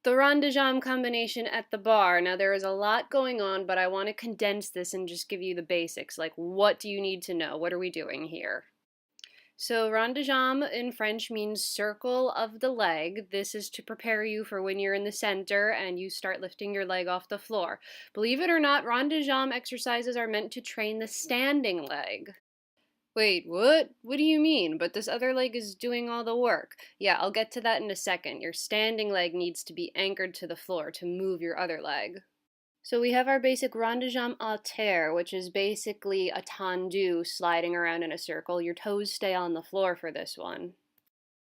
The Rond de Jambe combination at the bar. Now there is a lot going on, but I want to condense this and just give you the basics. Like, what do you need to know? What are we doing here? So Rond de Jambe in French means circle of the leg. This is to prepare you for when you're in the center and you start lifting your leg off the floor. Believe it or not, Rond de Jambe exercises are meant to train the standing leg. Wait, what? What do you mean? But this other leg is doing all the work. Yeah, I'll get to that in a second. Your standing leg needs to be anchored to the floor to move your other leg. So we have our basic rond de jambe à terre, which is basically a tendu sliding around in a circle. Your toes stay on the floor for this one.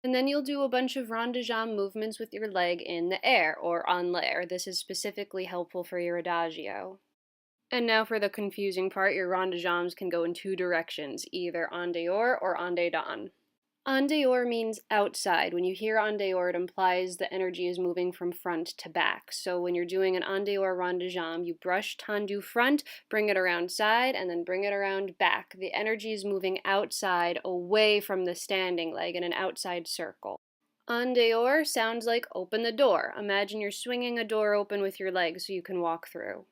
And then you'll do a bunch of rond de jambe movements with your leg in the air, or en l'air. This is specifically helpful for your adagio. And now for the confusing part, your rond de jambes can go in two directions, either en dehors or en dedans. En dehors means outside. When you hear en dehors, it implies the energy is moving from front to back. So when you're doing an en dehors rond de jambe, you brush tendu front, bring it around side, and then bring it around back. The energy is moving outside, away from the standing leg in an outside circle. En dehors sounds like open the door. Imagine you're swinging a door open with your leg so you can walk through.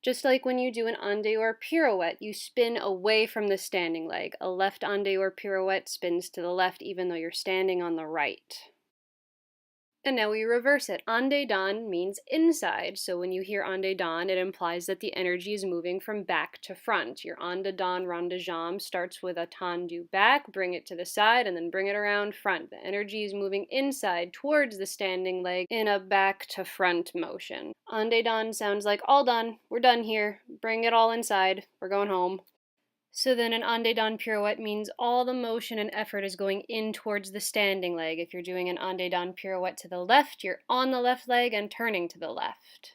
Just like when you do an en dehors pirouette, you spin away from the standing leg. A left en dehors pirouette spins to the left even though you're standing on the right. And now we reverse it. En dedans means inside, so when you hear en dedans, it implies that the energy is moving from back to front. Your en dedans rond de jambe starts with a tendu back, bring it to the side, and then bring it around front. The energy is moving inside towards the standing leg in a back to front motion. En dedans sounds like all done, we're done here, bring it all inside, we're going home. So then an en dedans pirouette means all the motion and effort is going in towards the standing leg. If you're doing an en dedans pirouette to the left, you're on the left leg and turning to the left.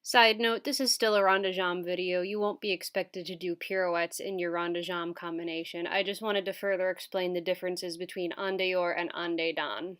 Side note, this is still a rond de jambe video. You won't be expected to do pirouettes in your rond de jambe combination. I just wanted to further explain the differences between en dehors and en dedans.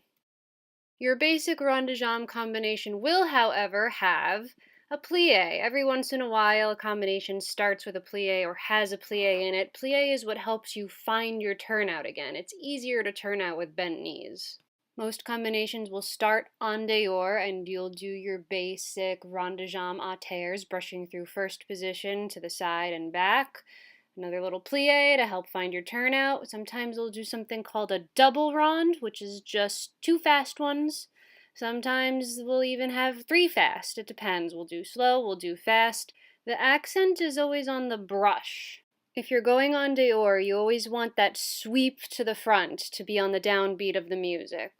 Your basic rond de jambe combination will, however, have a plie. Every once in a while, a combination starts with a plie or has a plie in it. Plie is what helps you find your turnout again. It's easier to turn out with bent knees. Most combinations will start en dehors, and you'll do your basic rond de jambe à terres, brushing through first position to the side and back. Another little plie to help find your turnout. Sometimes we'll do something called a double rond, which is just two fast ones. Sometimes we'll even have three fast. It depends. We'll do slow, we'll do fast. The accent is always on the brush. If you're going en dehors, you always want that sweep to the front to be on the downbeat of the music.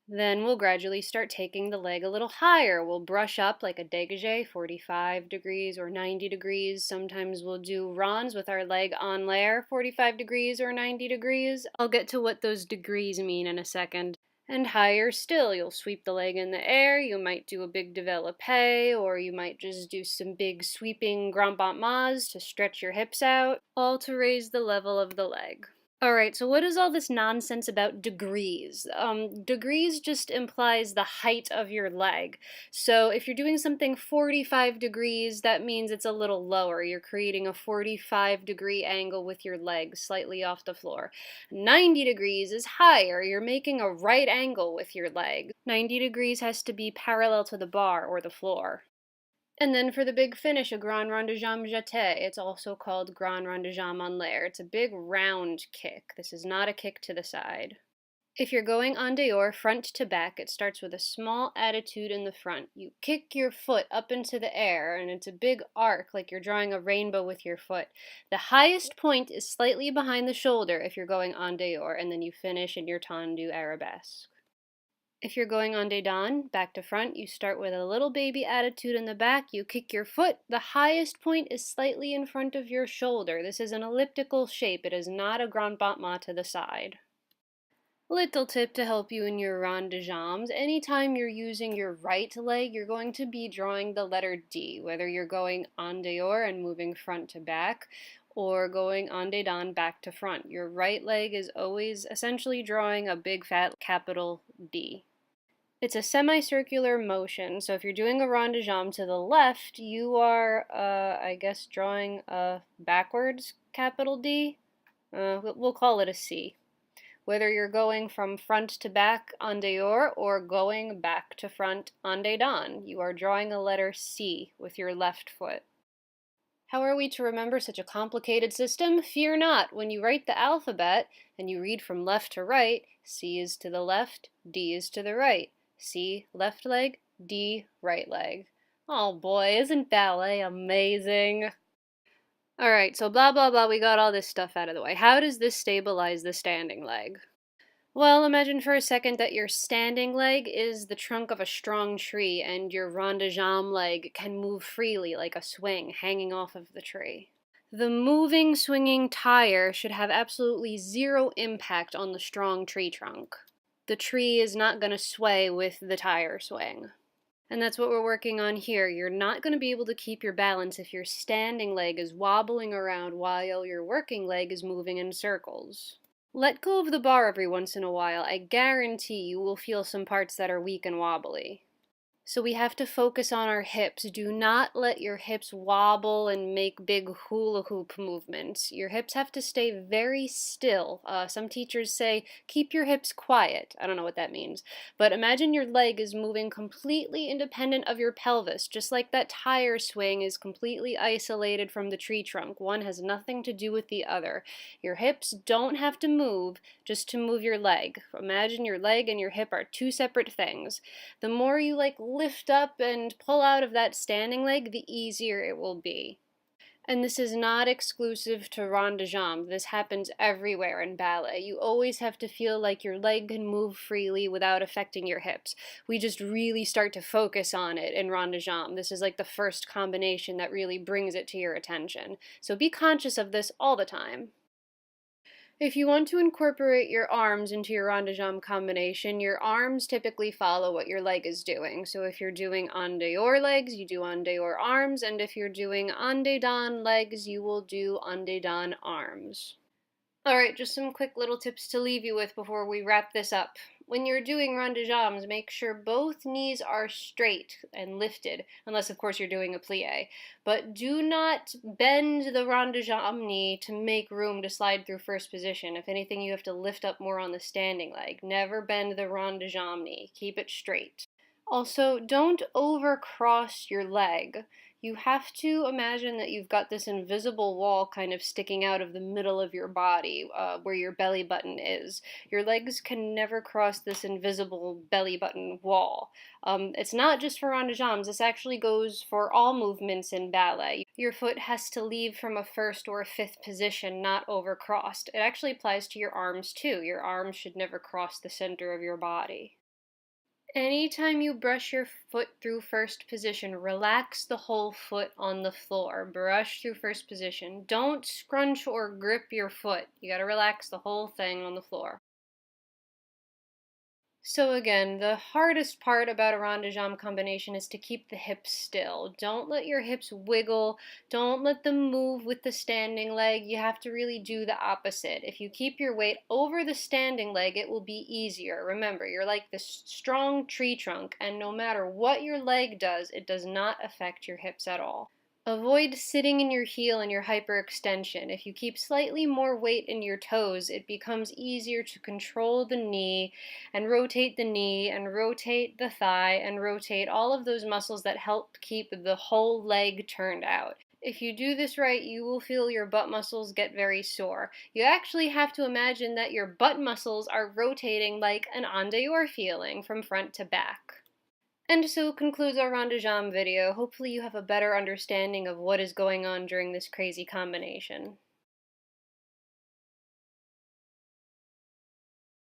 Then we'll gradually start taking the leg a little higher. We'll brush up like a dégagé, 45 degrees or 90 degrees. Sometimes we'll do ronds with our leg en l'air, 45 degrees or 90 degrees. I'll get to what those degrees mean in a second. And higher still, you'll sweep the leg in the air, you might do a big développé, or you might just do some big sweeping grand battements to stretch your hips out, all to raise the level of the leg. Alright, so what is all this nonsense about degrees? Degrees just implies the height of your leg. So if you're doing something 45 degrees, that means it's a little lower. You're creating a 45-degree angle with your leg slightly off the floor. 90 degrees is higher. You're making a right angle with your leg. 90 degrees has to be parallel to the bar or the floor. And then for the big finish, a grand rond de jambe jeté. It's also called grand rond de jambe en l'air. It's a big round kick. This is not a kick to the side. If you're going en dehors, front to back, it starts with a small attitude in the front. You kick your foot up into the air, and it's a big arc, like you're drawing a rainbow with your foot. The highest point is slightly behind the shoulder if you're going en dehors, and then you finish in your tendu arabesque. If you're going en dedans, back to front, you start with a little baby attitude in the back, you kick your foot, the highest point is slightly in front of your shoulder. This is an elliptical shape, it is not a grand battement to the side. Little tip to help you in your rond de jambes, anytime you're using your right leg, you're going to be drawing the letter D, whether you're going en dehors and moving front to back, or going en dedans back to front. Your right leg is always essentially drawing a big fat capital D. It's a semicircular motion, so if you're doing a rond de jambe to the left, you are, I guess, drawing a backwards capital D. We'll call it a C. whether you're going from front to back en dehors or going back to front en dedans. You are drawing a letter C with your left foot. How are we to remember such a complicated system? Fear not. When you write the alphabet and you read from left to right, C is to the left, D is to the right. C, left leg, D, right leg. Oh boy, isn't ballet amazing? Alright, so blah blah blah, we got all this stuff out of the way. How does this stabilize the standing leg? Well, imagine for a second that your standing leg is the trunk of a strong tree and your rond de jambe leg can move freely like a swing hanging off of the tree. The moving, swinging tire should have absolutely zero impact on the strong tree trunk. The tree is not going to sway with the tire swing. And that's what we're working on here. You're not going to be able to keep your balance if your standing leg is wobbling around while your working leg is moving in circles. Let go of the bar every once in a while. I guarantee you will feel some parts that are weak and wobbly. So we have to focus on our hips. Do not let your hips wobble and make big hula hoop movements. Your hips have to stay very still. Some teachers say, keep your hips quiet. I don't know what that means. But imagine your leg is moving completely independent of your pelvis, just like that tire swing is completely isolated from the tree trunk. One has nothing to do with the other. Your hips don't have to move just to move your leg. Imagine your leg and your hip are two separate things. The more you lift up and pull out of that standing leg, the easier it will be. And this is not exclusive to rond de jambe. This happens everywhere in ballet. You always have to feel like your leg can move freely without affecting your hips. We just really start to focus on it in rond de jambe. This is like the first combination that really brings it to your attention. So be conscious of this all the time. If you want to incorporate your arms into your rond de jambe combination, your arms typically follow what your leg is doing. So if you're doing en dehors legs, you do en dehors arms, and if you're doing en dedans legs, you will do en dedans arms. Alright, just some quick little tips to leave you with before we wrap this up. When you're doing rond de jambes, make sure both knees are straight and lifted, unless of course you're doing a plie. But do not bend the rond de jambe knee to make room to slide through first position. If anything, you have to lift up more on the standing leg. Never bend the rond de jambe knee. Keep it straight. Also, don't overcross your leg. You have to imagine that you've got this invisible wall kind of sticking out of the middle of your body, where your belly button is. Your legs can never cross this invisible belly button wall. It's not just for rond de jambes, this actually goes for all movements in ballet. Your foot has to leave from a first or a fifth position, not overcrossed. It actually applies to your arms too. Your arms should never cross the center of your body. Anytime you brush your foot through first position, relax the whole foot on the floor. Brush through first position. Don't scrunch or grip your foot. You gotta relax the whole thing on the floor. So again, the hardest part about a rond de jambe combination is to keep the hips still. Don't let your hips wiggle. Don't let them move with the standing leg. You have to really do the opposite. If you keep your weight over the standing leg, it will be easier. Remember, you're like this strong tree trunk, and no matter what your leg does, it does not affect your hips at all. Avoid sitting in your heel and your hyperextension. If you keep slightly more weight in your toes, it becomes easier to control the knee and rotate the thigh and rotate all of those muscles that help keep the whole leg turned out. If you do this right, you will feel your butt muscles get very sore. You actually have to imagine that your butt muscles are rotating like an en dehors feeling from front to back. And so concludes our rond de jambe video. Hopefully you have a better understanding of what is going on during this crazy combination.